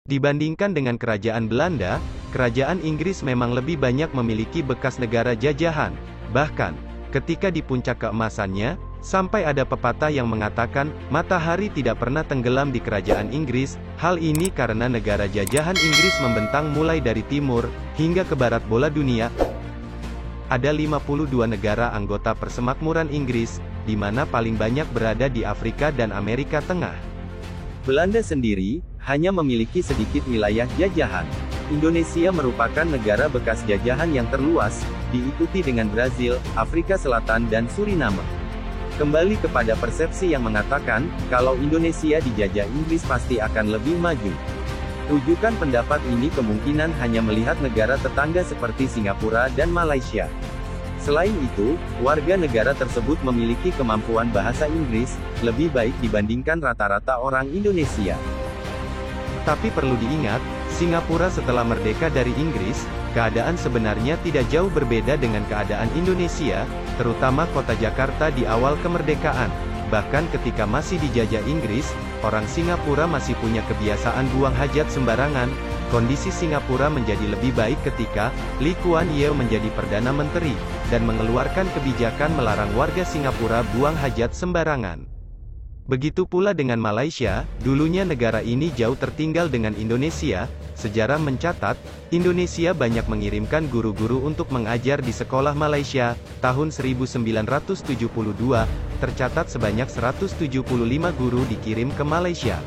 Dibandingkan dengan kerajaan Belanda, kerajaan Inggris memang lebih banyak memiliki bekas negara jajahan. Bahkan, ketika di puncak keemasannya, sampai ada pepatah yang mengatakan, matahari tidak pernah tenggelam di kerajaan Inggris. Hal ini karena negara jajahan Inggris membentang mulai dari timur, hingga ke barat bola dunia. Ada 52 negara anggota Persemakmuran Inggris, di mana paling banyak berada di Afrika dan Amerika Tengah. Belanda sendiri, hanya memiliki sedikit wilayah jajahan. Indonesia merupakan negara bekas jajahan yang terluas, diikuti dengan Brazil, Afrika Selatan dan Suriname. Kembali kepada persepsi yang mengatakan, kalau Indonesia dijajah Inggris pasti akan lebih maju. Rujukan pendapat ini kemungkinan hanya melihat negara tetangga seperti Singapura dan Malaysia. Selain itu, warga negara tersebut memiliki kemampuan bahasa Inggris, lebih baik dibandingkan rata-rata orang Indonesia. Tapi perlu diingat, Singapura setelah merdeka dari Inggris, keadaan sebenarnya tidak jauh berbeda dengan keadaan Indonesia, terutama kota Jakarta di awal kemerdekaan. Bahkan ketika masih dijajah Inggris, orang Singapura masih punya kebiasaan buang hajat sembarangan. Kondisi Singapura menjadi lebih baik ketika Lee Kuan Yew menjadi Perdana Menteri, dan mengeluarkan kebijakan melarang warga Singapura buang hajat sembarangan. Begitu pula dengan Malaysia, dulunya negara ini jauh tertinggal dengan Indonesia. Sejarah mencatat, Indonesia banyak mengirimkan guru-guru untuk mengajar di sekolah Malaysia. Tahun 1972, tercatat sebanyak 175 guru dikirim ke Malaysia.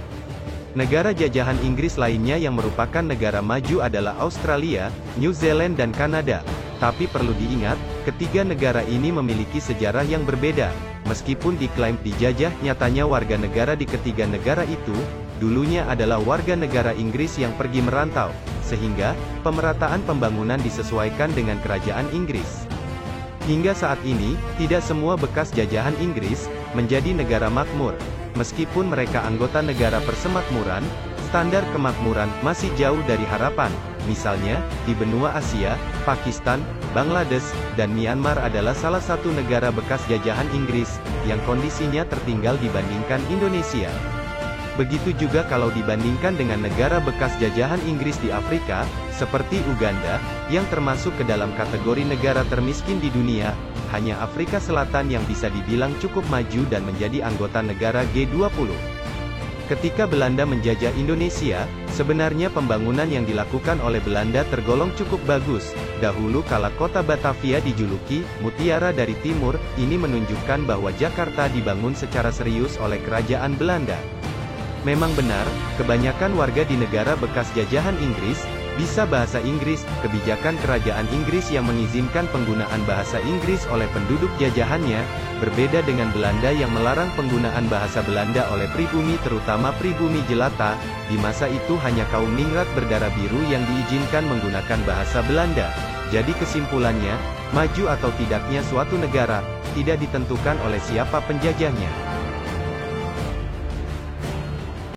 Negara jajahan Inggris lainnya yang merupakan negara maju adalah Australia, New Zealand dan Kanada. Tapi perlu diingat, ketiga negara ini memiliki sejarah yang berbeda. Meskipun diklaim dijajah, nyatanya warga negara di ketiga negara itu, dulunya adalah warga negara Inggris yang pergi merantau, sehingga, pemerataan pembangunan disesuaikan dengan kerajaan Inggris. Hingga saat ini, tidak semua bekas jajahan Inggris, menjadi negara makmur. Meskipun mereka anggota negara persemakmuran, standar kemakmuran masih jauh dari harapan. Misalnya, di benua Asia, Pakistan, Bangladesh, dan Myanmar adalah salah satu negara bekas jajahan Inggris, yang kondisinya tertinggal dibandingkan Indonesia. Begitu juga kalau dibandingkan dengan negara bekas jajahan Inggris di Afrika, seperti Uganda, yang termasuk ke dalam kategori negara termiskin di dunia. Hanya Afrika Selatan yang bisa dibilang cukup maju dan menjadi anggota negara G20. Ketika Belanda menjajah Indonesia, sebenarnya pembangunan yang dilakukan oleh Belanda tergolong cukup bagus. Dahulu kala kota Batavia dijuluki Mutiara dari Timur, ini menunjukkan bahwa Jakarta dibangun secara serius oleh kerajaan Belanda. Memang benar, kebanyakan warga di negara bekas jajahan Inggris bisa bahasa Inggris. Kebijakan kerajaan Inggris yang mengizinkan penggunaan bahasa Inggris oleh penduduk jajahannya, berbeda dengan Belanda yang melarang penggunaan bahasa Belanda oleh pribumi terutama pribumi jelata. Di masa itu hanya kaum ningrat berdarah biru yang diizinkan menggunakan bahasa Belanda. Jadi kesimpulannya, maju atau tidaknya suatu negara, tidak ditentukan oleh siapa penjajahnya.